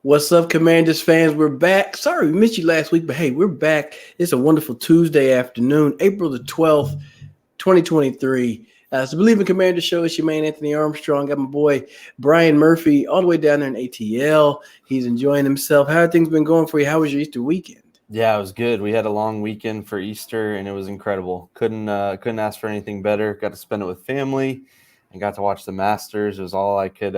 What's up, Commanders fans? We're back. Sorry we missed you last week, but hey, we're back. It's a wonderful Tuesday afternoon, April the 12th, 2023. It's the Believe in Commander show. It's your man, Anthony Armstrong. Got my boy, Brian Murphy, all the way down there in ATL. He's enjoying himself. How have things been going for you? How was your Easter weekend? Yeah, it was good. We had a long weekend for Easter, and it was incredible. Couldn't ask for anything better. Got to spend it with family, and got to watch the Masters. It was all I could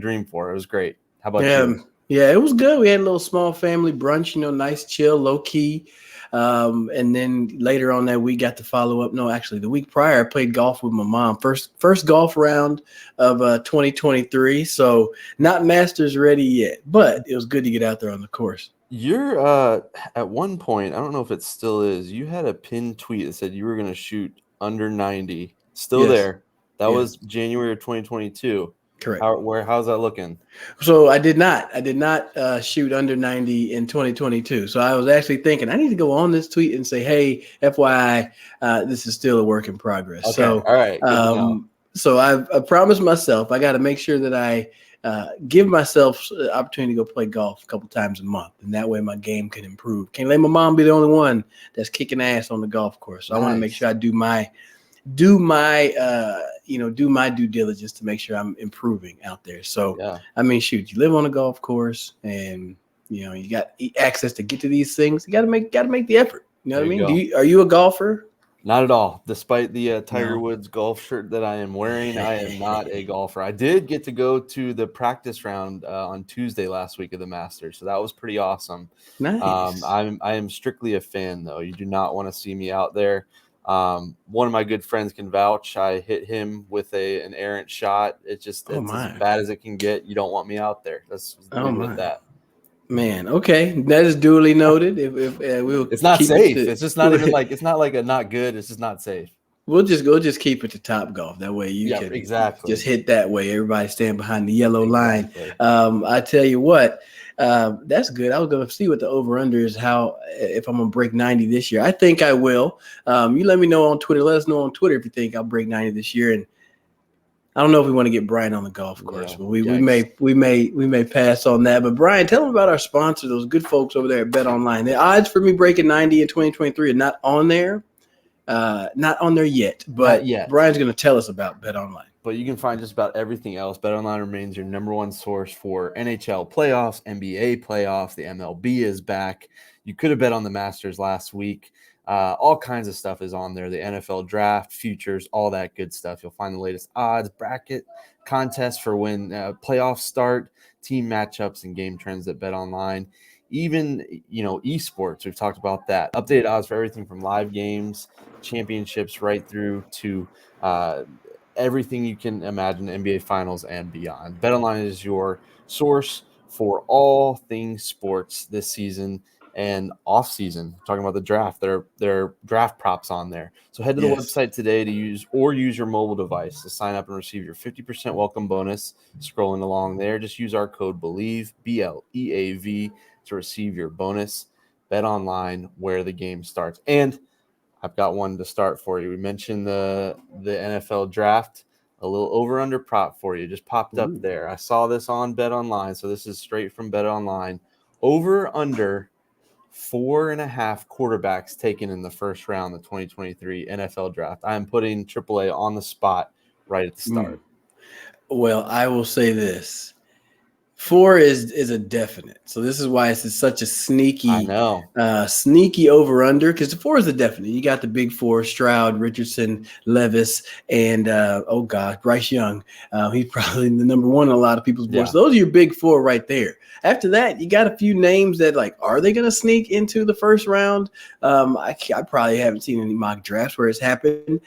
dream for. It was great. How about Yeah, you? yeah, it was good. We had a little small family brunch, nice, chill, low key. And then later on that week, got to follow up. No, actually, the week prior, I played golf with my mom. First golf round of 2023. So not Masters ready yet, but it was good to get out there on the course. You're at one point, I don't know if it still is. You had a pinned tweet that said you were going to shoot under 90. Still Yes, there. That was yes, January of 2022. correct. How's that looking? So I did not shoot under 90 in 2022. So I was actually thinking I need to go on this tweet and say, hey, FYI, this is still a work in progress. Okay. So, All right. Good to know. I promised myself I got to make sure that I give myself the opportunity to go play golf a couple times a month, and that way my game can improve. Can't let my mom be the only one that's kicking ass on the golf course. So I want to make Nice. sure I do my due diligence to make sure I'm improving out there. So Yeah. I mean, shoot, you live on a golf course and you got access to get to these things. You gotta make the effort. You know There what I you mean? go. Are you a golfer? Not at all. Despite the Tiger No. Woods golf shirt that I am wearing, I am not a golfer. I did get to go to the practice round on Tuesday last week of the Masters, so that was pretty awesome. Nice. I am strictly a fan, though. You do not want to see me out there. One of my good friends can vouch. I hit him with an errant shot. Oh It's as my. bad as it can get. You don't want me out there. Let's Oh leave it at my. that. Man, okay, that is duly noted. If we'll It's not keep it safe. to, It's just not even like it's not like a not good. It's just not safe. we'll just keep it to Top Golf. That way you Yeah, can just exactly. hit that way. Everybody stand behind the yellow line. Exactly. I tell you what, that's good. I was gonna see what the over under is. How if I'm gonna break 90 this year? I think I will. You let me know on Twitter. Let us know on Twitter if you think I'll break 90 this year. And I don't know if we want to get Brian on the golf course, Yeah. but we Yikes. may we may we may pass on that. But Brian, tell them about our sponsor, those good folks over there at Bet Online. The odds for me breaking 90 in 2023 are not on there. Not on there yet, Not but yet. Brian's going to tell us about Bet Online. But you can find just about everything else. BetOnline remains your number one source for NHL playoffs, NBA playoffs. The MLB is back. You could have bet on the Masters last week. All kinds of stuff is on there. The NFL draft, futures, all that good stuff. You'll find the latest odds, bracket, contests for when playoffs start, team matchups, and game trends at BetOnline. Even, esports, we've talked about that. Updated odds for everything from live games, championships, right through to everything you can imagine, NBA Finals and beyond. BetOnline is your source for all things sports this season and off season. Talking about the draft, there are draft props on there. So head to the Yes. website today to use your mobile device to sign up and receive your 50% welcome bonus. Scrolling along there, just use our code BELIEVE, BLEAV, to receive your bonus. Bet online where the game starts. And I've got one to start for you. We mentioned the NFL draft. A little over under prop for you just popped up Ooh. there. I saw this on Bet Online, so this is straight from Bet Online. Over under 4.5 quarterbacks taken in the first round of the 2023 NFL draft. I am putting AAA on the spot right at the Mm. start. Well, I will say this. 4 is a definite. So this is why it's such a I sneaky, know. sneaky over under, because the 4 is a definite. You got the big 4: Stroud, Richardson, Levis, and oh God, Bryce Young. He's probably the number one in a lot of people's boards. Yeah. So those are your big 4 right there. After that, you got a few names that, like, are they going to sneak into the first round? I probably haven't seen any mock drafts where it's happened.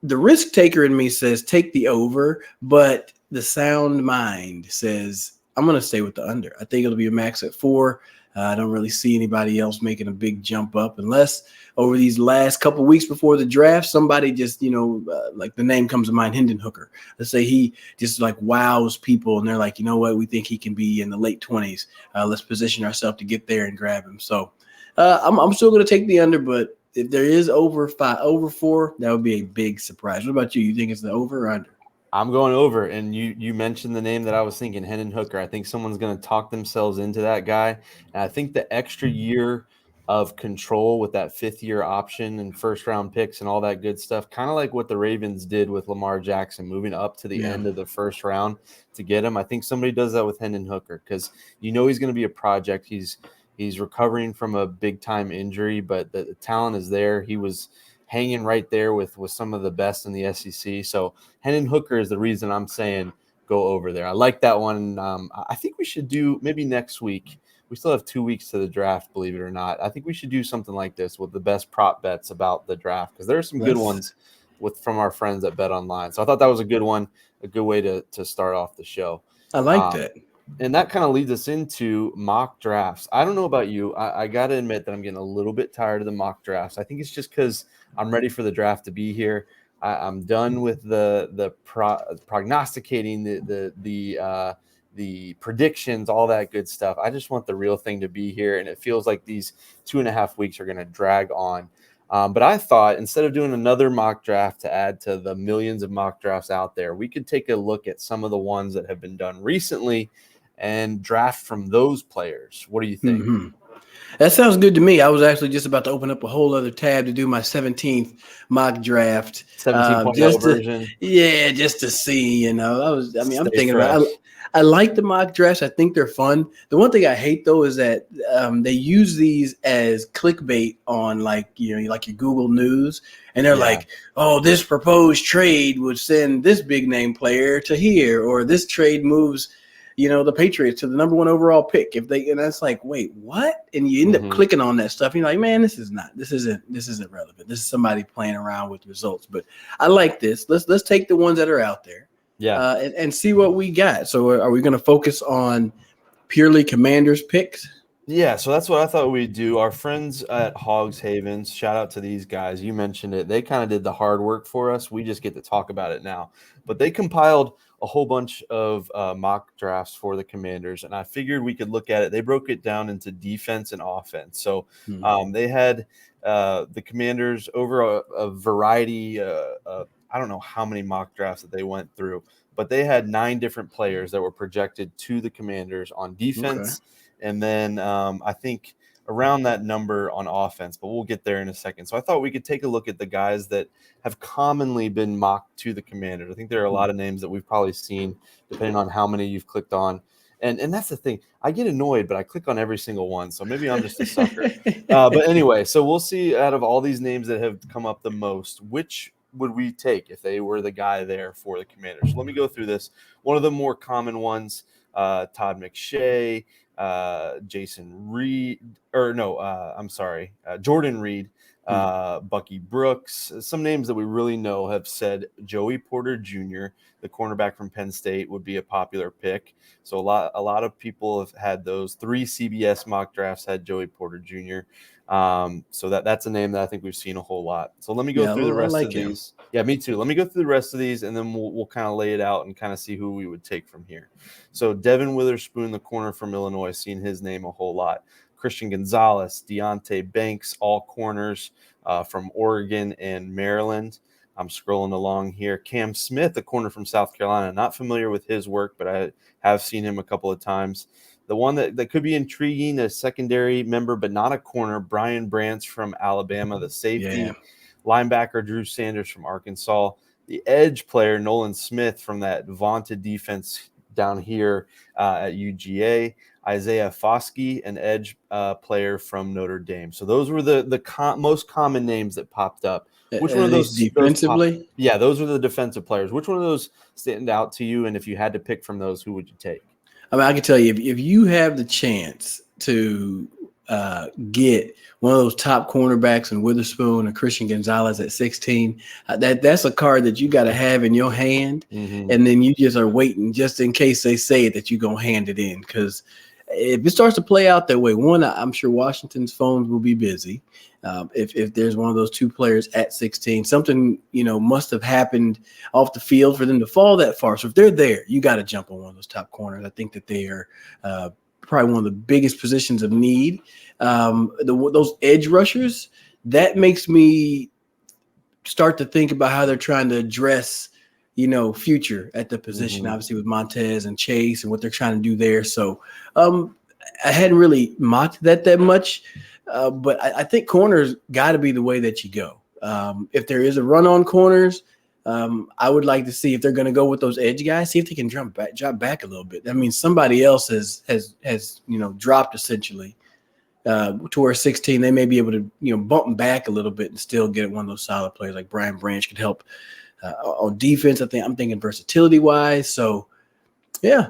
The risk taker in me says take the over, but the sound mind says I'm going to stay with the under. I think it'll be a max at 4. I don't really see anybody else making a big jump up unless over these last couple weeks before the draft, somebody just, like the name comes to mind, Hendon Hooker. Let's say he just like wows people and they're like, you know what, we think he can be in the late 20s. Let's position ourselves to get there and grab him. So I'm still going to take the under, but if there is over 4, that would be a big surprise. What about you? You think it's the over or under? I'm going over, and you mentioned the name that I was thinking, Hendon Hooker. I think someone's going to talk themselves into that guy, and I think the extra year of control with that 5th-year option and first-round picks and all that good stuff, kind of like what the Ravens did with Lamar Jackson, moving up to the end of the first round to get him. I think somebody does that with Hendon Hooker because he's going to be a project. He's recovering from a big-time injury, but the talent is there. He was hanging right there with some of the best in the SEC. So Hendon Hooker is the reason I'm saying go over there. I like that one. I think we should do maybe next week. We still have 2 weeks to the draft, believe it or not. I think we should do something like this with the best prop bets about the draft because there are some good ones from our friends at Bet Online. So I thought that was a good one, a good way to start off the show. I like that. And that kind of leads us into mock drafts. I don't know about you. I got to admit that I'm getting a little bit tired of the mock drafts. I think it's just because I'm ready for the draft to be here. I'm done with the prognosticating, the predictions, all that good stuff. I just want the real thing to be here, and it feels like these 2.5 weeks are going to drag on. But I thought instead of doing another mock draft to add to the millions of mock drafts out there, we could take a look at some of the ones that have been done recently and draft from those players. What do you think? Mm-hmm. That sounds good to me. I was actually just about to open up a whole other tab to do my 17th mock draft. 17.0 version. Yeah, just to see, I'm thinking about it. I like the mock drafts. I think they're fun. The one thing I hate though is that they use these as clickbait on like your Google News, and they're like, "Oh, this proposed trade would send this big name player to here, or this trade moves." The Patriots to the number 1 overall pick. And that's like, wait, what? And you end up clicking on that stuff. And you're like, man, this isn't relevant. This is somebody playing around with results. But I like this. Let's take the ones that are out there. Yeah. And see what we got. So are we going to focus on purely Commanders picks? Yeah, so that's what I thought we'd do. Our friends at Hogs Havens, shout out to these guys. You mentioned it. They kind of did the hard work for us. We just get to talk about it now. But they compiled a whole bunch of mock drafts for the Commanders, and I figured we could look at it. They broke it down into defense and offense. So they had the Commanders over a variety I don't know how many mock drafts that they went through, but they had 9 different players that were projected to the Commanders on defense. Okay. And then I think around that number on offense, but we'll get there in a second. So I thought we could take a look at the guys that have commonly been mocked to the Commanders. I think there are a lot of names that we've probably seen, depending on how many you've clicked on. And that's the thing. I get annoyed, but I click on every single one. So maybe I'm just a sucker. But anyway, so we'll see out of all these names that have come up the most, which would we take if they were the guy there for the Commanders? So let me go through this. One of the more common ones, Todd McShay, Jason Reed, Jordan Reed, Bucky Brooks. Some names that we really know have said Joey Porter Jr., the cornerback from Penn State, would be a popular pick. So a lot of people have had those. 3 CBS mock drafts had Joey Porter Jr. So that's a name that I think we've seen a whole lot. So let me go through the rest of these. Yeah, me too. Let me go through the rest of these, and then we'll kind of lay it out and kind of see who we would take from here. So Devin Witherspoon, the corner from Illinois, seen his name a whole lot. Christian Gonzalez, Deonte Banks, all corners from Oregon and Maryland. I'm scrolling along here. Cam Smith, the corner from South Carolina. Not familiar with his work, but I have seen him a couple of times. The one that could be intriguing, a secondary member, but not a corner, Brian Branch from Alabama, the safety. Yeah. Linebacker Drew Sanders from Arkansas. The edge player, Nolan Smith from that vaunted defense down here at UGA. Isaiah Foskey, an edge player from Notre Dame. So those were the most common names that popped up. Which one of those defensively? Those were the defensive players. Which one of those stand out to you? And if you had to pick from those, who would you take? I mean, I can tell you, if you have the chance to get one of those top cornerbacks in Witherspoon or Christian Gonzalez at 16, that's a card that you got to have in your hand. Mm-hmm. And then you just are waiting just in case they say that you're going to hand it in. Because if it starts to play out that way, one, I'm sure Washington's phones will be busy. If there's one of those 2 players at 16, something, must have happened off the field for them to fall that far. So if they're there, you got to jump on one of those top corners. I think that they are probably one of the biggest positions of need. Those edge rushers, that makes me start to think about how they're trying to address future at the position, Mhm. obviously with Montez and Chase and what they're trying to do there. So I hadn't really mocked that much, but I think corners got to be the way that you go. If there is a run on corners, I would like to see if they're going to go with those edge guys, see if they can drop back a little bit. I mean, somebody else has dropped essentially to where 16. They may be able to bump them back a little bit and still get one of those solid players like Brian Branch could help on defense. I'm thinking versatility wise. So yeah,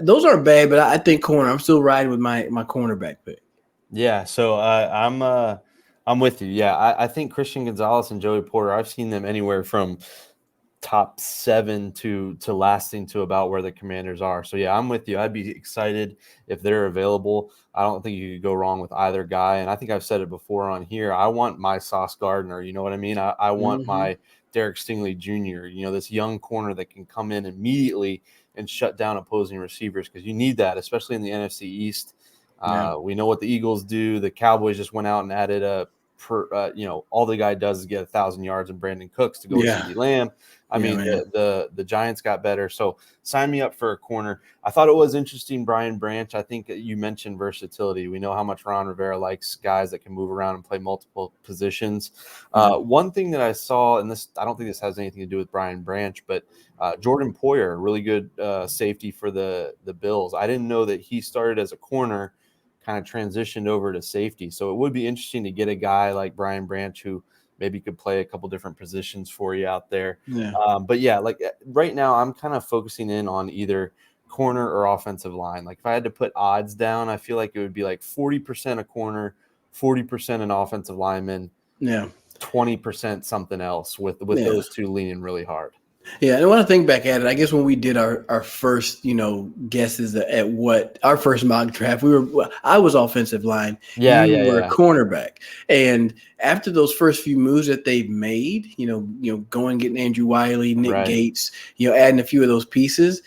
those aren't bad, but I think corner. I'm still riding with my cornerback pick. Yeah, so I'm with you. Yeah, I think Christian Gonzalez and Joey Porter. I've seen them anywhere from top 7 to lasting to about where the Commanders are. So yeah, I'm with you. I'd be excited if they're available. I don't think you could go wrong with either guy. And I think I've said it before on here. I want my Sauce Gardner. You know what I mean? I want my Derek Stingley Jr. This young corner that can come in immediately and shut down opposing receivers, because you need that, especially in the NFC East. Yeah. We know what the Eagles do. The Cowboys just went out and added all the guy does is get 1,000 yards and Brandon Cooks to go with CeeDee Lamb. I mean, the Giants got better. So sign me up for a corner. I thought it was interesting, Brian Branch. I think you mentioned versatility. We know how much Ron Rivera likes guys that can move around and play multiple positions. One thing that I saw, and I don't think this has anything to do with Brian Branch, but Jordan Poyer, really good safety for the Bills. I didn't know that he started as a corner, kind of transitioned over to safety. So it would be interesting to get a guy like Brian Branch who maybe could play a couple different positions for you out there. Yeah. But yeah, like right now I'm kind of focusing in on either corner or offensive line. Like if I had to put odds down, I feel like it would be like 40% a corner, 40% an offensive lineman, 20% something else with those two leaning really hard. Yeah, and when I think back at it, I guess when we did our first, guesses at what our first mock draft, I was offensive line. You were a cornerback. And after those first few moves that they've made, going getting Andrew Wiley, Nick Gates, adding a few of those pieces,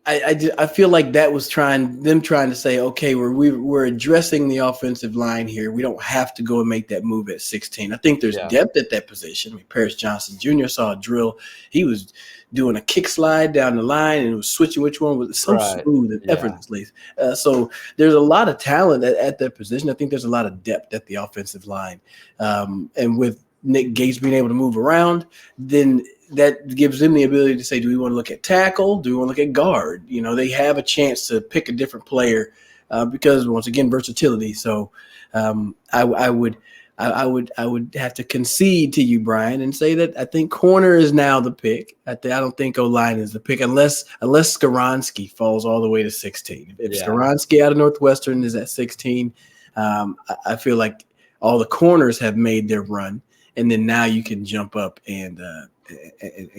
I feel like that was trying to say, okay, we're addressing the offensive line here. We don't have to go and make that move at 16. I think there's depth at that position. I mean, Paris Johnson Jr. saw a drill. He was doing a kick slide down the line and was switching which one was so smooth and effortlessly. So there's a lot of talent at that position. I think there's a lot of depth at the offensive line. And with Nick Gates being able to move around, then that gives them the ability to say, do we want to look at tackle? Do we want to look at guard? They have a chance to pick a different player because, once again, versatility. So I would have to concede to you, Brian, and say that I think corner is now the pick. I don't think O-line is the pick unless Skoronski falls all the way to 16. If Skoronski out of Northwestern is at 16, I feel like all the corners have made their run, and then now you can jump up and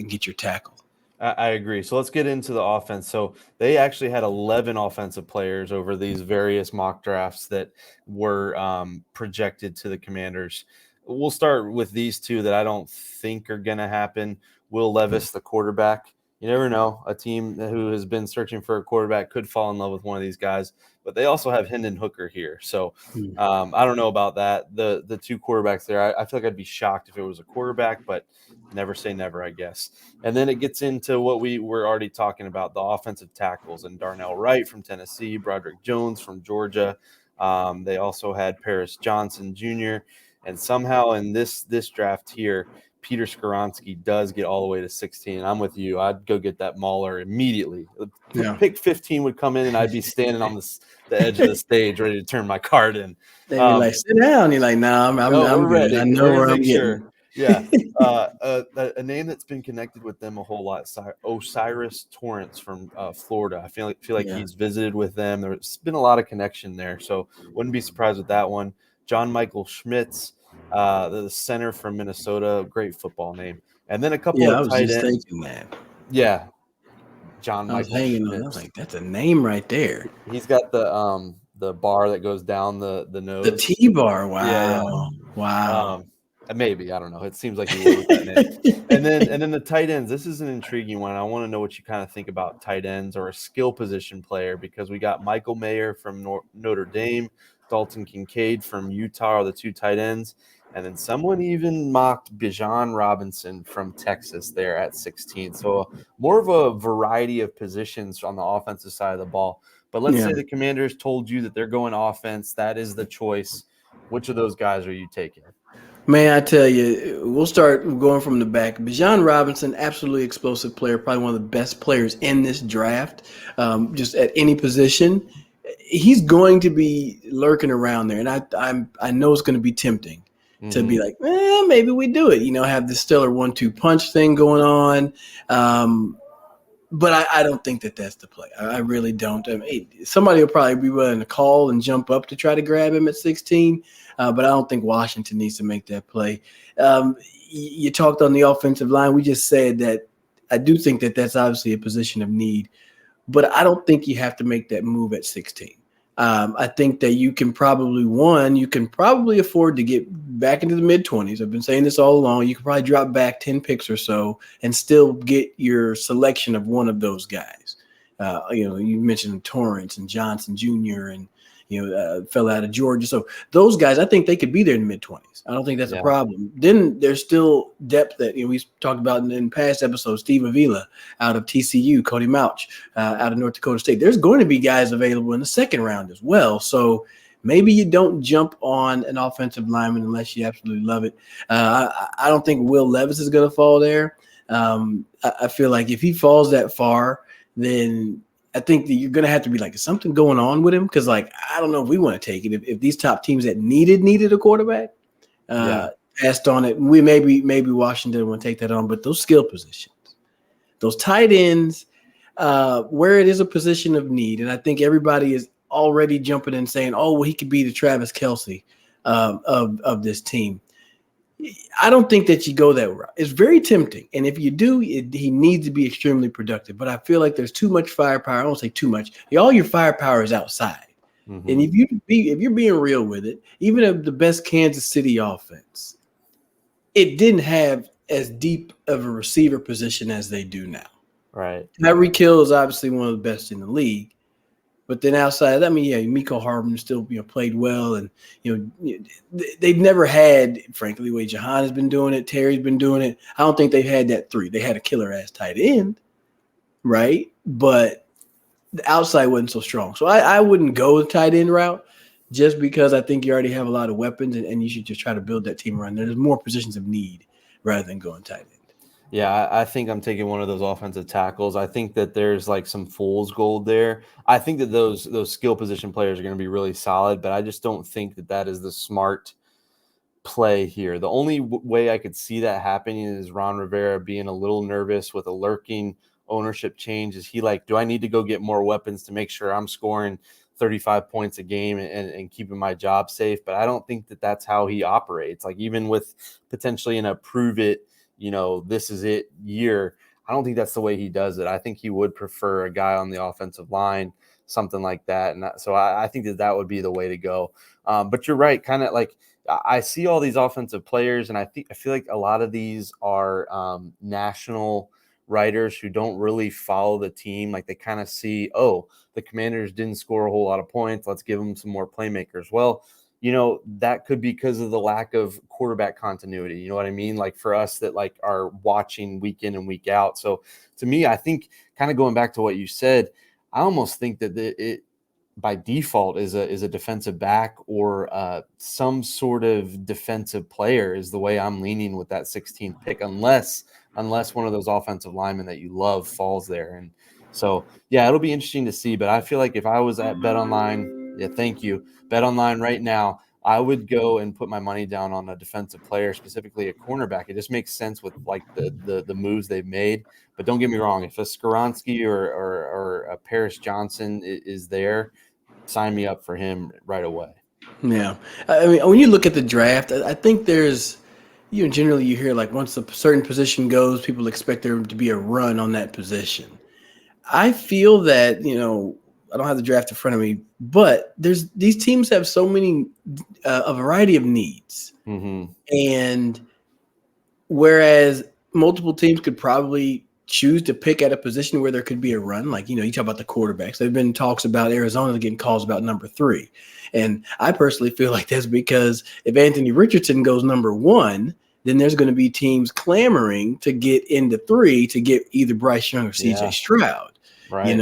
get your tackle. I agree. So let's get into the offense. So they actually had 11 offensive players over these various mock drafts that were projected to the Commanders. We'll start with these two that I don't think are going to happen. Will Levis, the quarterback. You never know. A team who has been searching for a quarterback could fall in love with one of these guys, but they also have Hendon Hooker here. So I don't know about that. The two quarterbacks there, I feel like I'd be shocked if it was a quarterback, but never say never, I guess. And then it gets into what we were already talking about, the offensive tackles, and Darnell Wright from Tennessee, Broderick Jones from Georgia. They also had Paris Johnson Jr., and somehow in this draft here, Peter Skoronski does get all the way to 16. I'm with you. I'd go get that Mauler immediately. Pick 15 would come in, and I'd be standing on the edge of the stage ready to turn my card in. They'd be like, sit down. You're like, no, I'm ready. I know where I'm getting. Yeah. A name that's been connected with them a whole lot, Osiris Torrance from Florida. I feel like he's visited with them. There's been a lot of connection there, so wouldn't be surprised with that one. John Michael Schmitz, the center from Minnesota, great football name. And then a couple of tight ends. I was just thinking that. Yeah. John I was Michael hanging Schmitz. on. I was like, that's a name right there. He's got the bar that goes down the nose. The T-bar. Wow. Yeah. Wow. Maybe, I don't know. It seems like he would with that name. And then the tight ends. This is an intriguing one. I want to know what you kind of think about tight ends or a skill position player, because we got Michael Mayer from Notre Dame, Dalton Kincaid from Utah are the two tight ends, And then someone even mocked Bijan Robinson from Texas there at 16. So more of a variety of positions on the offensive side of the ball. But let's Yeah. say the Commanders told you that they're going offense. That is the choice. Which of those guys are you taking? Man, I tell you, we'll start going from the back. Bijan Robinson, absolutely explosive player, probably one of the best players in this draft, just at any position. He's going to be lurking around there, and I know it's going to be tempting to be Mm-hmm. like, maybe we do it. Have this stellar 1-2 punch thing going on. But I don't think that that's the play. I really don't. I mean, somebody will probably be willing to call and jump up to try to grab him at 16, but I don't think Washington needs to make that play. You talked on the offensive line. We just said that I do think that that's obviously a position of need, but I don't think you have to make that move at 16. I think that you can probably afford to get back into the mid 20s. I've been saying this all along. You can probably drop back 10 picks or so and still get your selection of one of those guys. You mentioned Torrance and Johnson Jr. and fell out of Georgia. So those guys, I think they could be there in the mid 20s. I don't think that's a Yeah. problem. Then there's still depth that we talked about in past episodes. Steve Avila out of TCU, Cody Mauch out of North Dakota State. There's going to be guys available in the second round as well. So maybe you don't jump on an offensive lineman unless you absolutely love it. I don't think Will Levis is going to fall there. I feel like if he falls that far, then I think that you're going to have to be like, is something going on with him? Because, I don't know if we want to take it. If these top teams that needed a quarterback passed on it, we maybe Washington want to take that on. But those skill positions, those tight ends, where it is a position of need, and I think everybody is already jumping in saying, oh, well, he could be the Travis Kelce of this team. I don't think that you go that route. It's very tempting. And if you do, he needs to be extremely productive. But I feel like there's too much firepower. I don't say too much. All your firepower is outside. Mm-hmm. And if you're being real with it, even if the best Kansas City offense, it didn't have as deep of a receiver position as they do now. Right. Tyreek Hill is obviously one of the best in the league. But then outside of that, Mecole Hardman still played well, and they've never had, frankly, the way Jahan has been doing it, Terry's been doing it. I don't think they've had that three. They had a killer ass tight end, right? But the outside wasn't so strong. So I wouldn't go the tight end route just because I think you already have a lot of weapons, and you should just try to build that team around there. There's more positions of need rather than going tight end. Yeah, I think I'm taking one of those offensive tackles. I think that there's some fool's gold there. I think that those skill position players are going to be really solid, but I just don't think that is the smart play here. The only way I could see that happening is Ron Rivera being a little nervous with a lurking ownership change. Is he like, do I need to go get more weapons to make sure I'm scoring 35 points a game and keeping my job safe? But I don't think that that's how he operates. Even with potentially in a prove it, this is it year, I don't think that's the way he does it. I think he would prefer a guy on the offensive line, something like that. And so I think that would be the way to go. But you're right. Kind of I see all these offensive players, and I feel like a lot of these are national writers who don't really follow the team. They kind of see, oh, the Commanders didn't score a whole lot of points. Let's give them some more playmakers. Well, that could be because of the lack of quarterback continuity. You know what I mean? For us that are watching week in and week out. So to me, I think kind of going back to what you said, I almost think that it by default is a defensive back or some sort of defensive player is the way I'm leaning with that 16th pick, unless one of those offensive linemen that you love falls there. And so, yeah, it'll be interesting to see. But I feel like if I was at BetOnline, thank you, BetOnline right now, I would go and put my money down on a defensive player, specifically a cornerback. It just makes sense with the moves they've made. But don't get me wrong, if a Skoronski or a Paris Johnson is there, sign me up for him right away. Yeah. I mean, when you look at the draft, I think there's generally you hear once a certain position goes, people expect there to be a run on that position. I feel that, I don't have the draft in front of me, but these teams have so many, a variety of needs. Mm-hmm. And whereas multiple teams could probably choose to pick at a position where there could be a run. Like, you talk about the quarterbacks. There've been talks about Arizona getting calls about number 3. And I personally feel like that's because if Anthony Richardson goes number 1, then there's going to be teams clamoring to get into 3 to get either Bryce Young or CJ Stroud. Right.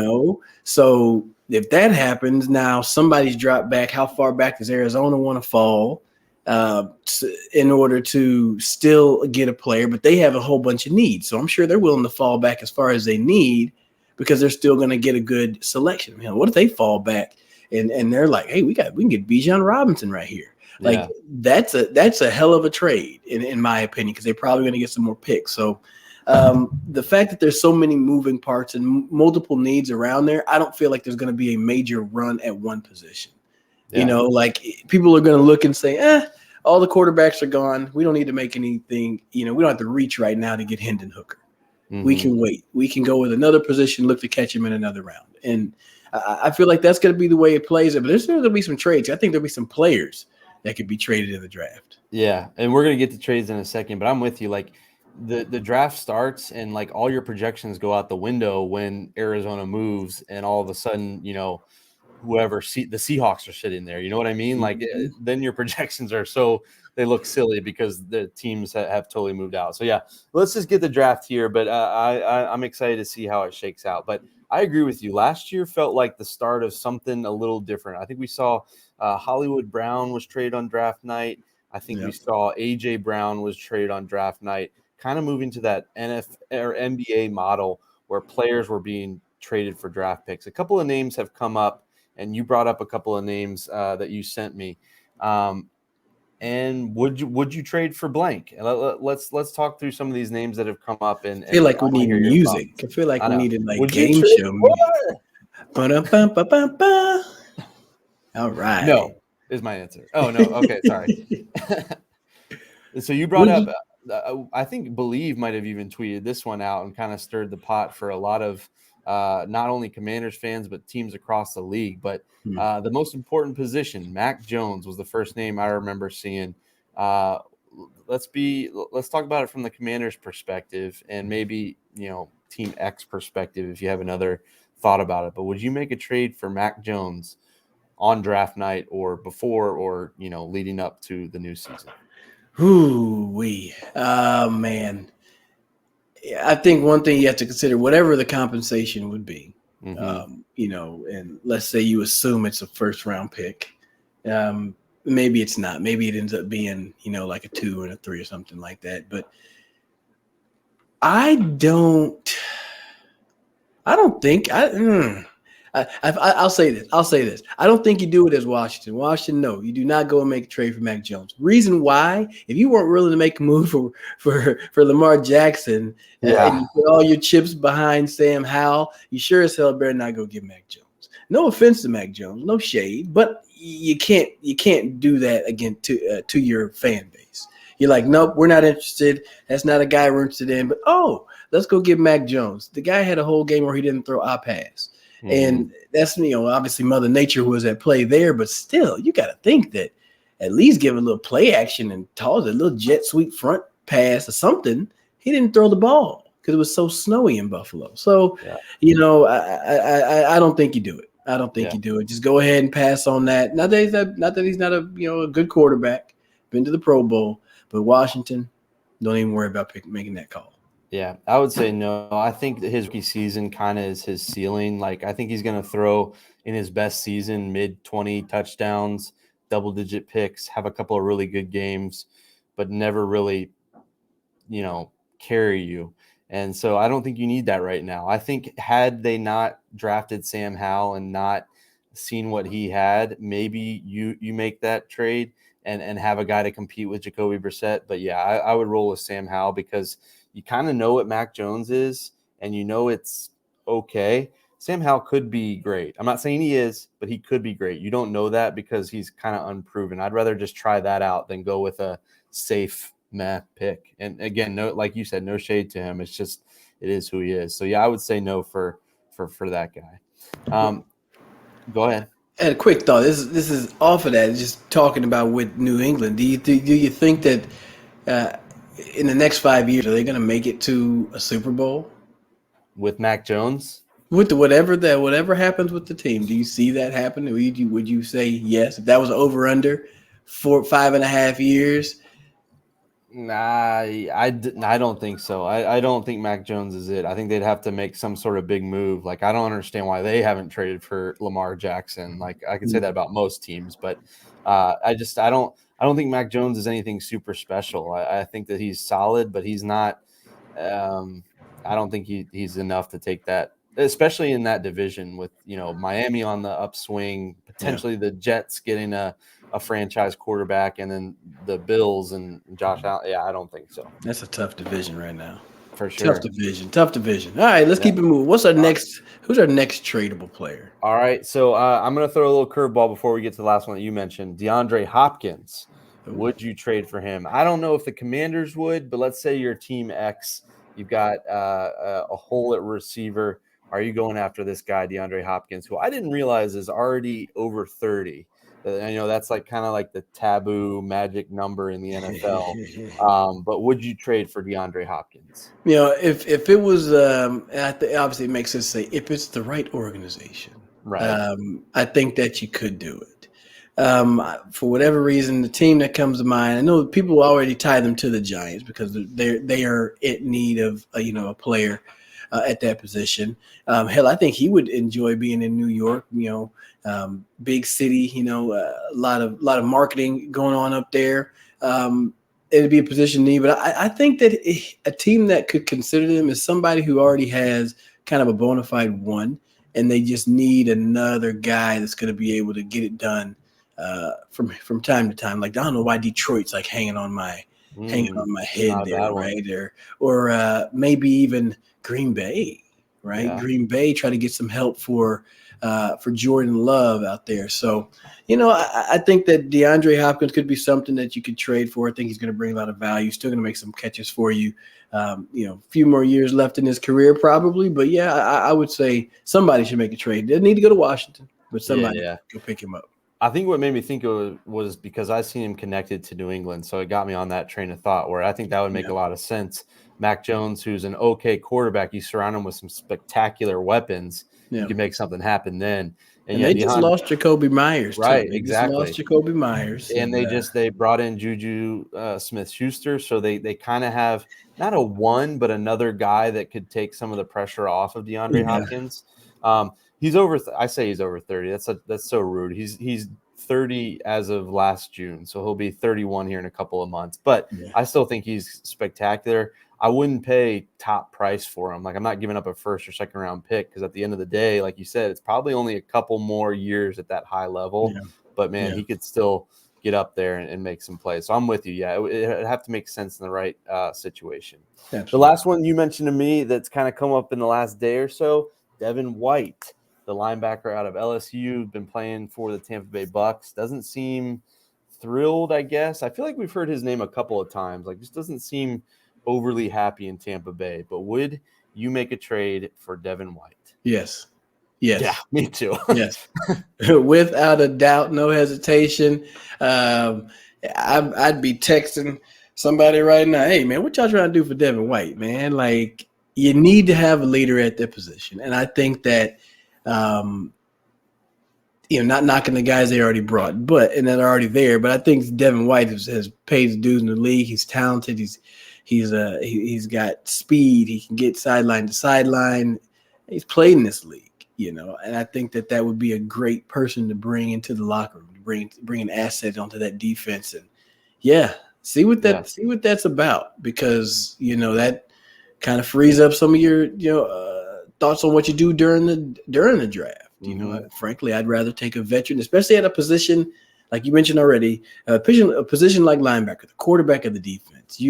So if that happens, now somebody's dropped back. How far back does Arizona want to fall in order to still get a player? But they have a whole bunch of needs. So I'm sure they're willing to fall back as far as they need because they're still going to get a good selection. What if they fall back and they're like, hey, we can get Bijan Robinson right here. Like that's a hell of a trade in my opinion, because they're probably going to get some more picks. So the fact that there's so many moving parts and multiple needs around there, I don't feel like there's going to be a major run at one position. Like people are going to look and say, all the quarterbacks are gone. We don't need to make anything. We don't have to reach right now to get Hendon Hooker. Mm-hmm. We can wait. We can go with another position, look to catch him in another round. And I feel like that's going to be the way it plays. But there's going to be some trades. I think there'll be some players that could be traded in the draft. Yeah, and we're going to get to trades in a second, but I'm with you. Like the draft starts and like all your projections go out the window when Arizona moves, and all of a sudden, whoever the Seahawks are sitting there. You know what I mean? Like then your projections are they look silly because the teams have totally moved out. So yeah, let's just get the draft here. But I'm excited to see how it shakes out. But I agree with you. Last year felt like the start of something a little different. I think we saw Hollywood Brown was traded on draft night. I think we saw AJ Brown was traded on draft night, kind of moving to that NFL or NBA model where players were being traded for draft picks. A couple of names have come up, and you brought up a couple of names that you sent me. And would you trade for blank? And let's talk through some of these names that have come up. And I feel like we need music. I feel like we needed like game show music. All right. No is my answer. Oh no. Okay, sorry. So you brought up. I think Believe might have even tweeted this one out and kind of stirred the pot for a lot of not only Commanders fans but teams across the league. But the most important position, Mac Jones, was the first name I remember seeing. Let's talk about it from the Commanders' perspective and maybe Team X perspective if you have another thought about it. But would you make a trade for Mac Jones on draft night or before or leading up to the new season? Man. I think one thing you have to consider, whatever the compensation would be, and let's say you assume it's a first round pick. Maybe it's not. Maybe it ends up being, like a 2 and a 3 or something like that. But I'll say this. I don't think you do it as Washington. Washington, no, you do not go and make a trade for Mac Jones. Reason why, if you weren't willing to make a move for Lamar Jackson and you put all your chips behind Sam Howell, you sure as hell better not go get Mac Jones. No offense to Mac Jones, no shade, but you can't do that again to your fan base. You're like, nope, we're not interested. That's not a guy we're interested in. But let's go get Mac Jones. The guy had a whole game where he didn't throw a pass. And that's, obviously Mother Nature was at play there, but still, you got to think that at least give a little play action and toss a little jet sweep front pass or something. He didn't throw the ball because it was so snowy in Buffalo. So, I don't think you do it. I don't think you do it. Just go ahead and pass on that. Not that he's not a good quarterback, been to the Pro Bowl, but Washington, don't even worry about making that call. Yeah, I would say no. I think that his rookie season kind of is his ceiling. Like, I think he's going to throw in his best season, mid-20 touchdowns, double-digit picks, have a couple of really good games, but never really, carry you. And so I don't think you need that right now. I think had they not drafted Sam Howell and not seen what he had, maybe you make that trade and have a guy to compete with Jacoby Brissett. But, yeah, I would roll with Sam Howell because – you kind of know what Mac Jones is, and it's okay. Sam Howell could be great. I'm not saying he is, but he could be great. You don't know that because he's kind of unproven. I'd rather just try that out than go with a safe pick. And again, no, like you said, no shade to him. It's just it is who he is. So yeah, I would say no for that guy. Go ahead. I had a quick thought. This is off of that. Just talking about with New England. Do you think that? In the next 5 years, are they going to make it to a Super Bowl? with Mac Jones. With whatever happens with the team, do you see that happen? Would you say yes if that was over under 5.5 years? Nah, I don't think so. I don't think Mac Jones is it. I think they'd have to make some sort of big move. Like, I don't understand why they haven't traded for Lamar Jackson. Like, I could say that about most teams, but I don't think Mac Jones is anything super special. I think that he's solid, but he's not. I don't think he's enough to take that, especially in that division with Miami on the upswing, potentially the Jets getting a franchise quarterback, and then the Bills and Josh Allen. Yeah, I don't think so. That's a tough division right now. For sure. Tough division. All right, let's keep it moving. Who's our next tradable player? All right, so I'm going to throw a little curveball before we get to the last one that you mentioned, DeAndre Hopkins. Ooh. Would you trade for him? I don't know if the Commanders would, but let's say you're Team X. You've got a hole at receiver. Are you going after this guy, DeAndre Hopkins, who I didn't realize is already over 30? That's like kind of like the taboo magic number in the NFL. But would you trade for DeAndre Hopkins? If it was, obviously it makes sense to say if it's the right organization, right? I think that you could do it. For whatever reason, the team that comes to mind, I know people already tie them to the Giants because they are in need of a player at that position. Hell, I think he would enjoy being in New York. Big city. A lot of marketing going on up there. It'd be a position need, but I think that a team that could consider them is somebody who already has kind of a bona fide one, and they just need another guy that's going to be able to get it done from time to time. Like, I don't know why Detroit's like hanging on my head there, right? Or maybe even Green Bay, right? Yeah. Green Bay try to get some help for Jordan Love out there. So, I think that DeAndre Hopkins could be something that you could trade for. I think he's going to bring a lot of value. Still going to make some catches for you. A few more years left in his career probably. But, yeah, I would say somebody should make a trade. They didn't need to go to Washington, but somebody go pick him up. I think what made me think of was because I seen him connected to New England. So it got me on that train of thought where I think that would make a lot of sense. Mac Jones, who's an okay quarterback, you surround him with some spectacular weapons. Yeah. You can make something happen then. And they just lost Jacoby Myers, right? Too. They exactly. Just lost Jacoby Myers, and they brought in Juju Smith-Schuster, so they kind of have not a one, but another guy that could take some of the pressure off of DeAndre Hopkins. He's over. I say he's over 30. That's so rude. He's 30 as of last June, so he'll be 31 here in a couple of months. But I still think he's spectacular. I wouldn't pay top price for him. Like, I'm not giving up a first or second round pick because at the end of the day, like you said, it's probably only a couple more years at that high level. Yeah. But, man, he could still get up there and make some plays. So I'm with you. Yeah, it'd have to make sense in the right situation. Absolutely. The last one you mentioned to me that's kind of come up in the last day or so, Devin White, the linebacker out of LSU, been playing for the Tampa Bay Bucks. Doesn't seem thrilled, I guess. I feel like we've heard his name a couple of times. Like, just doesn't seem overly happy in Tampa Bay. But would you make a trade for Devin White? Yes. Yeah, me too. Yes. Without a doubt, no hesitation. I'd be texting somebody right now, hey, man, what y'all trying to do for Devin White, man? Like, you need to have a leader at that position. And I think that, not knocking the guys they already brought, and that are already there. But I think Devin White has paid his dues in the league. He's talented. He's got speed. He can get sideline to sideline. He's played in this league, and I think that would be a great person to bring into the locker room, to bring an asset onto that defense, and see what that's about, because that kind of frees up some of your thoughts on what you do during the draft. Frankly, I'd rather take a veteran, especially at a position like you mentioned already, a position like linebacker, the quarterback of the defense.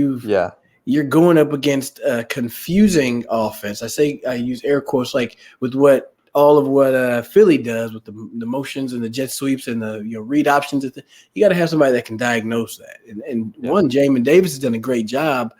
You're going up against a confusing offense. I use air quotes, like with all of what Philly does with the motions and the jet sweeps and the read options. You got to have somebody that can diagnose that. And Jamin Davis has done a great job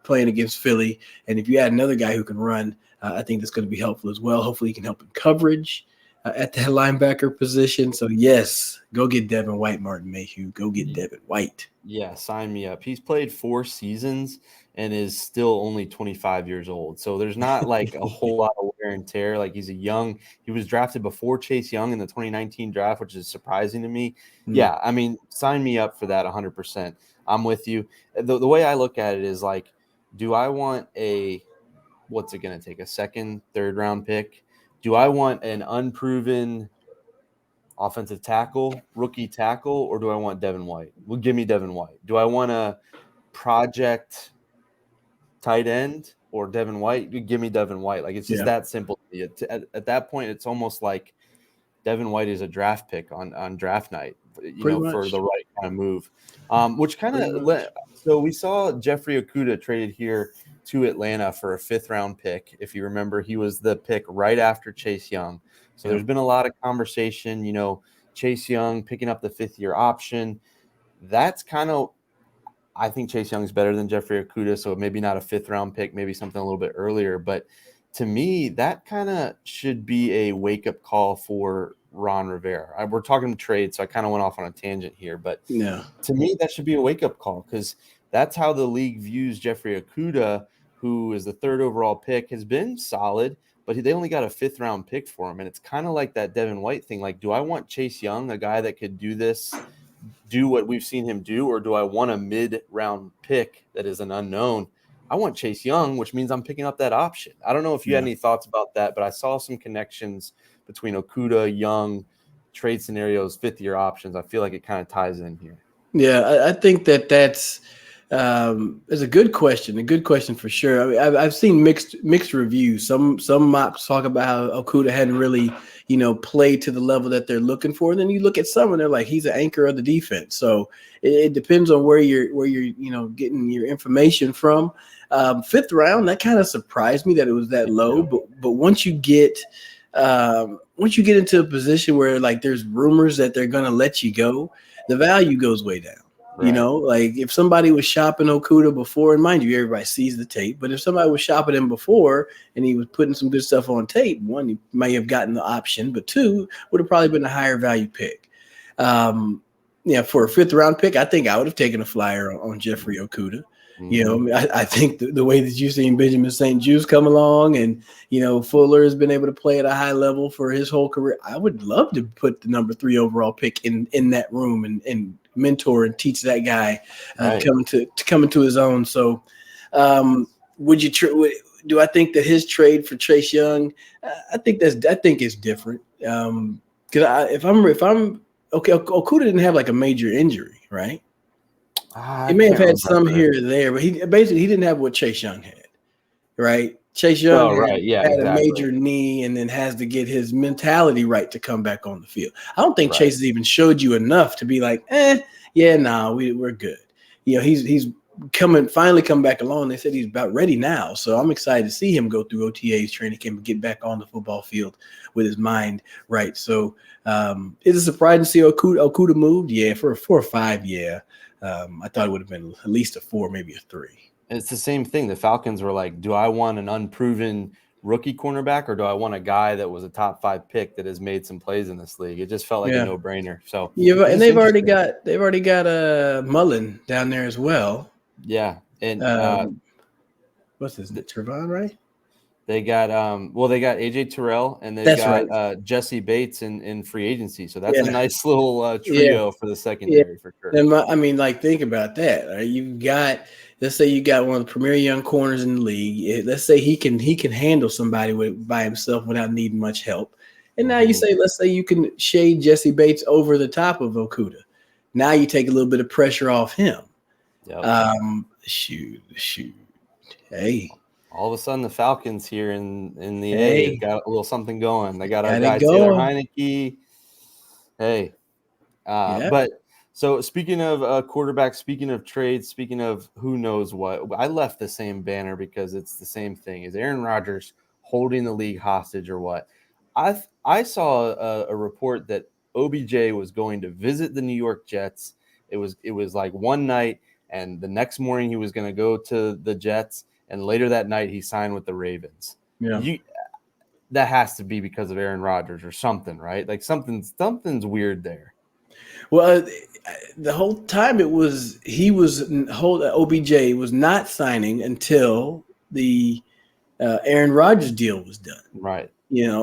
playing against Philly. And if you add another guy who can run, I think that's going to be helpful as well. Hopefully he can help in coverage. at that linebacker position. So yes, go get Devin White, Martin Mayhew. Go get Devin White. Yeah, sign me up. He's played 4 seasons and is still only 25 years old. So there's not like a whole lot of wear and tear. Like he was drafted before Chase Young in the 2019 draft, which is surprising to me. Yeah, I mean, sign me up for that 100%. I'm with you. The way I look at it is like, do I want what's it going to take? A second, third round pick? Do I want an unproven offensive tackle, rookie tackle, or do I want Devin White? Well, give me Devin White. Do I want a project tight end or Devin White? You give me Devin White. Like, it's just that simple. At that point, it's almost like Devin White is a draft pick on draft night, for the right kind of move. Which kind of so we saw Jeffrey Okudah traded here to Atlanta for a 5th round pick. If you remember, he was the pick right after Chase Young. So there's been a lot of conversation, Chase Young picking up the 5th-year option. That's kind of, I think Chase Young's better than Jeffrey Okudah, so maybe not a 5th round pick, maybe something a little bit earlier. But to me, that kind of should be a wake-up call for Ron Rivera. We're talking trade, so I kind of went off on a tangent here. But to me, that should be a wake-up call because that's how the league views Jeffrey Okudah, who is the 3rd overall pick, has been solid, but they only got a 5th round pick for him. And it's kind of like that Devin White thing. Like, do I want Chase Young, a guy that could do what we've seen him do, or do I want a mid-round pick that is an unknown? I want Chase Young, which means I'm picking up that option. I don't know if you had any thoughts about that, but I saw some connections between Okudah, Young, trade scenarios, 5th-year options. I feel like it kind of ties in here. Yeah, I think that's is a good question for sure. I mean, I've seen mixed reviews. Some mocks talk about how Okudah hadn't really, played to the level that they're looking for. And then you look at some and they're like, he's an anchor of the defense. So it depends on where you're getting your information from. 5th round, that kind of surprised me that it was that low. But once you get into a position where like there's rumors that they're going to let you go, the value goes way down. Right. Like if somebody was shopping Okudah before, and mind you, everybody sees the tape, but if somebody was shopping him before and he was putting some good stuff on tape, 1, he may have gotten the option, but 2, would have probably been a higher value pick. For a 5th round pick, I think I would have taken a flyer on Jeffrey Okudah. I think the way that you've seen Benjamin St-Juste come along and, Fuller has been able to play at a high level for his whole career. I would love to put the number 3 overall pick in that room and mentor and teach that guy coming to his own. So do I think that his trade for Chase Young, I think it's different. Because if I'm okay, Okudah didn't have like a major injury, right? He may have had some here or there, but he didn't have what Chase Young had, right? Chase Young had a major knee and then has to get his mentality right to come back on the field. I don't think Chase has even showed you enough to be like, we're good. He's finally come back along. They said he's about ready now. So I'm excited to see him go through OTAs, training camp, and get back on the football field with his mind right. So is it surprising to see Okudah moved? Yeah, for a 4 or 5, yeah. I thought it would have been at least a 4, maybe a 3. It's the same thing. The Falcons were like, do I want an unproven rookie cornerback or do I want a guy that was a top 5 pick that has made some plays in this league? It just felt like a no-brainer. So and they've already got Mullen down there as well. Yeah, and what's his name? Trevon, right? They got they got AJ Terrell and they've got Jesse Bates in free agency. So that's a nice little trio for the secondary for sure. And think about that. Right? You've got, let's say you got one of the premier young corners in the league. Let's say he can handle somebody by himself without needing much help. And now let's say you can shade Jesse Bates over the top of Okudah. Now you take a little bit of pressure off him. Yep. Shoot. Hey. All of a sudden, the Falcons here in the A got a little something going. They got our guy Taylor Heineke. Hey, but so speaking of quarterback, speaking of trades, speaking of who knows what, I left the same banner because it's the same thing. Is Aaron Rodgers holding the league hostage or what? I saw a report that OBJ was going to visit the New York Jets. It was like one night, and the next morning he was going to go to the Jets. And later that night, he signed with the Ravens. Yeah. that has to be because of Aaron Rodgers or something, right? Like something's weird there. Well, the whole time OBJ was not signing until the Aaron Rodgers deal was done. Right.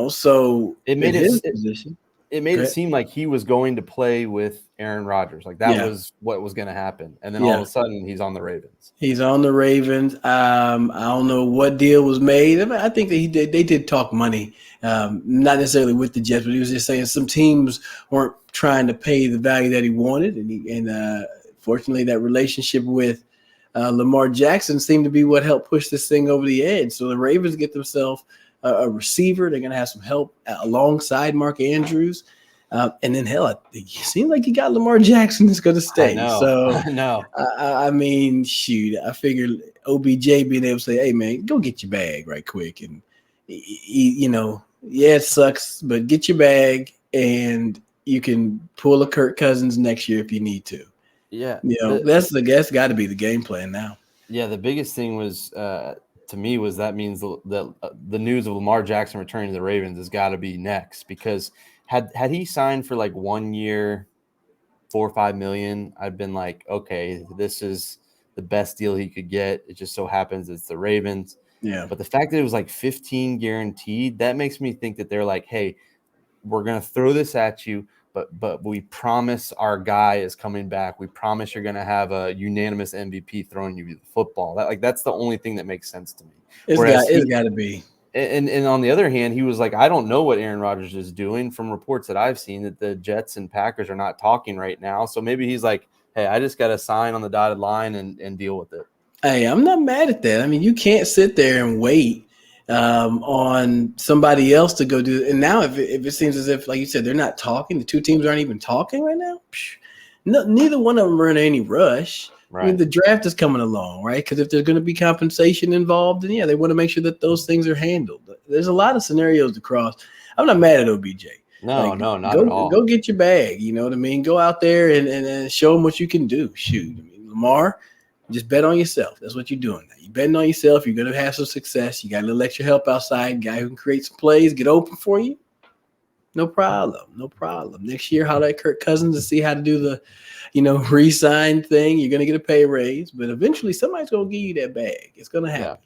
So It made in it his position, it made it seem like he was going to play with Aaron Rodgers. Like that Yeah. was what was going to happen. And then all of a sudden he's on the Ravens. He's on the Ravens. I don't know what deal was made. I mean, I think that they did talk money, not necessarily with the Jets, but he was just saying some teams weren't trying to pay the value that he wanted, and fortunately, that relationship with Lamar Jackson seemed to be what helped push this thing over the edge. So the Ravens get themselves a receiver. They're going to have some help alongside Mark Andrews. And then, hell, it seems like you got Lamar Jackson is going to stay. I know. I mean, shoot, I figured OBJ being able to say, hey, man, go get your bag right quick. And, it sucks, but get your bag and you can pull a Kirk Cousins next year if you need to. Yeah. That's got to be the game plan now. Yeah, the biggest thing was to me was that means that the news of Lamar Jackson returning to the Ravens has got to be next, because had he signed for like 1 year, $4 or $5 million, I'd been like, okay, this is the best deal he could get. It just so happens it's the Ravens. Yeah. But the fact that it was like 15 guaranteed, that makes me think that they're like, hey, we're going to throw this at you, but we promise our guy is coming back. We promise you're going to have a unanimous MVP throwing you the football. That's the only thing that makes sense to me. It's got to be. And on the other hand, he was like, I don't know what Aaron Rodgers is doing. From reports that I've seen, that the Jets and Packers are not talking right now. So maybe he's like, hey, I just got to sign on the dotted line and deal with it. Hey, I'm not mad at that. I mean, you can't sit there and wait on somebody else to go do it. And now if it seems as if, like you said, they're not talking, the two teams aren't even talking right now, neither one of them are in any rush. Right. I mean, the draft is coming along, right? Because if there's going to be compensation involved, then they want to make sure that those things are handled. There's a lot of scenarios to cross. I'm not mad at OBJ. No, not at all. Go get your bag. You know what I mean? Go out there and show them what you can do. Shoot, I mean, Lamar, just bet on yourself. That's what you're doing now. You're betting on yourself. You're going to have some success. You got a little extra help outside, guy who can create some plays, get open for you. No problem. Next year, holler at Kirk Cousins to see how to do the, re-sign thing. You're going to get a pay raise, but eventually somebody's going to give you that bag. It's going to happen.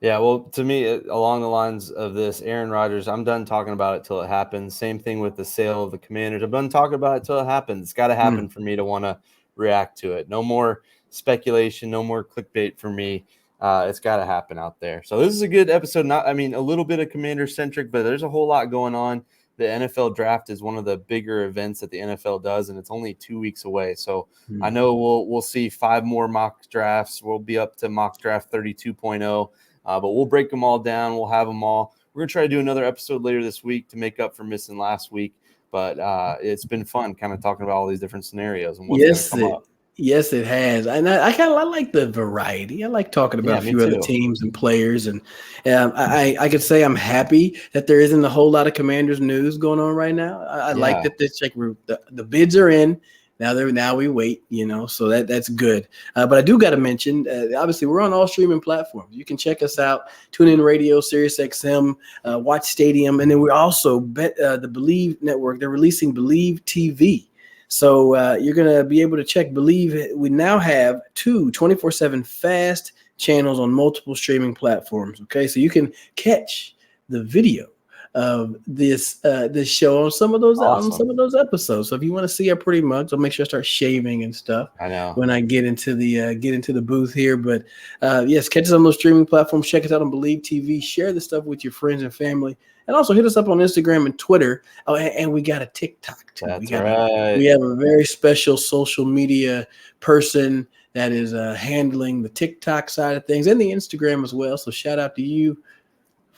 Yeah, well, to me, along the lines of this, Aaron Rodgers, I'm done talking about it till it happens. Same thing with the sale of the Commanders. I'm done talking about it till it happens. It's got to happen for me to want to react to it. No more speculation, no more clickbait for me. It's got to happen out there. So this is a good episode. A little bit of Commander-centric, but there's a whole lot going on. The NFL draft is one of the bigger events that the NFL does, and it's only 2 weeks away. So I know we'll see 5 more mock drafts. We'll be up to mock draft 32.0. But we'll break them all down. We'll have them all. We're going to try to do another episode later this week to make up for missing last week. But it's been fun kind of talking about all these different scenarios and what's going to come up. Yes, it has. And I like the variety. I like talking about a few other teams and players. And I could say I'm happy that there isn't a whole lot of Commanders news going on right now. I like that the bids are in. Now we wait, so that's good. But I do got to mention, obviously, we're on all streaming platforms. You can check us out, TuneIn Radio, SiriusXM, Watch Stadium, and then we're also the Believe Network. They're releasing Believe TV. So you're going to be able to check Believe. We now have 2 24/7 fast channels on multiple streaming platforms, okay? So you can catch the video of this show on some of those episodes. So if you want to see our pretty mugs, I'll make sure I start shaving and stuff. I know when I get into the booth here. But yes, catch us on those streaming platforms. Check us out on Believe TV. Share the stuff with your friends and family, and also hit us up on Instagram and Twitter. Oh, and we got a TikTok too. That's right. We have a very special social media person that is handling the TikTok side of things and the Instagram as well. So shout out to you.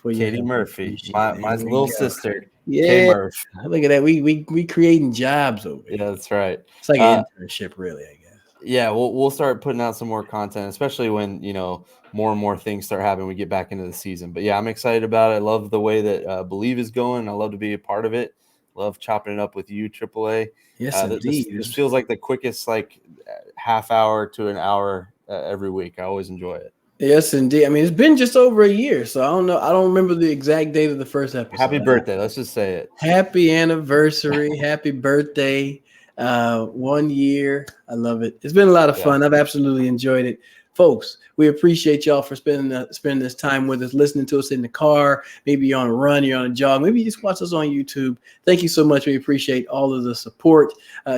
Katie Murphy, my little sister. Yeah, Katie Murphy. Look at that. We creating jobs over here. Yeah, that's right. It's like an internship, really, I guess. Yeah, we'll start putting out some more content, especially when more and more things start happening. We get back into the season. But yeah, I'm excited about it. I love the way that Believe is going. I love to be a part of it. Love chopping it up with you, AAA. Yes, indeed. This feels like the quickest half hour to an hour every week. I always enjoy it. Yes, indeed. I mean, it's been just over a year, so I don't know. I don't remember the exact date of the first episode. Happy birthday. Let's just say it. Happy anniversary. Happy birthday. 1 year. I love it. It's been a lot of fun. I've absolutely enjoyed it. Folks, we appreciate y'all for spending this time with us, listening to us in the car. Maybe you're on a run, you're on a jog. Maybe you just watch us on YouTube. Thank you so much. We appreciate all of the support.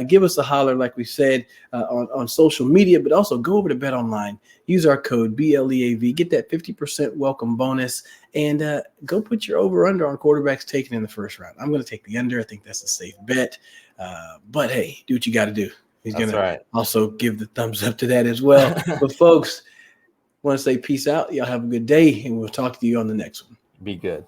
Give us a holler, like we said, on social media, but also go over to Bet Online. Use our code BLEAV. Get that 50% welcome bonus, and go put your over-under on quarterbacks taken in the first round. I'm going to take the under. I think that's a safe bet. But, hey, do what you got to do. He's going to also give the thumbs up to that as well. But, folks, want to say peace out. Y'all have a good day, and we'll talk to you on the next one. Be good.